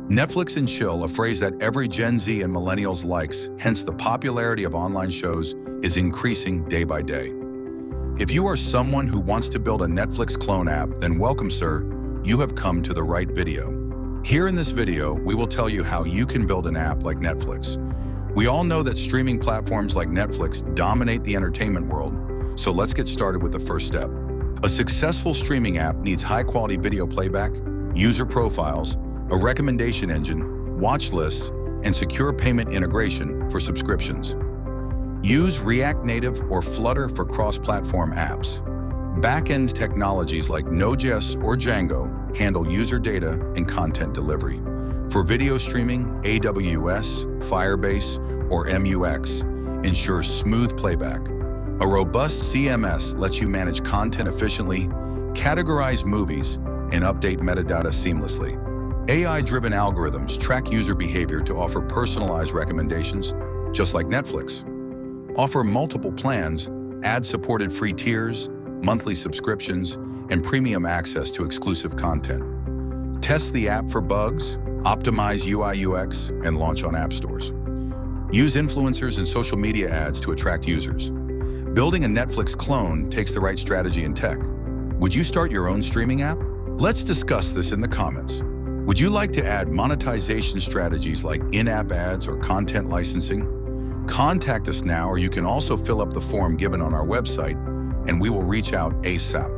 Netflix and chill, a phrase that every Gen Z and millennials likes, hence the popularity of online shows is increasing day by day. If you are someone who wants to build a Netflix clone app, then welcome, sir. You have come to the right video. Here in this video, we will tell you how you can build an app like Netflix. We all know that streaming platforms like Netflix dominate the entertainment world, so let's get started with the first step. A successful streaming app needs high-quality video playback, user profiles, a recommendation engine, watch lists, and secure payment integration for subscriptions. Use React Native or Flutter for cross-platform apps. Backend technologies like Node.js or Django handle user data and content delivery. For video streaming, AWS, Firebase, or MUX ensures smooth playback. A robust CMS lets you manage content efficiently, categorize movies, and update metadata seamlessly. AI-driven algorithms track user behavior to offer personalized recommendations, just like Netflix. Offer multiple plans, ad-supported free tiers, monthly subscriptions, and premium access to exclusive content. Test the app for bugs, optimize UI/UX, and launch on app stores. Use influencers and social media ads to attract users. Building a Netflix clone takes the right strategy and tech. Would you start your own streaming app? Let's discuss this in the comments. Would you like to add monetization strategies like in-app ads or content licensing? Contact us now, or you can also fill up the form given on our website, and we will reach out ASAP.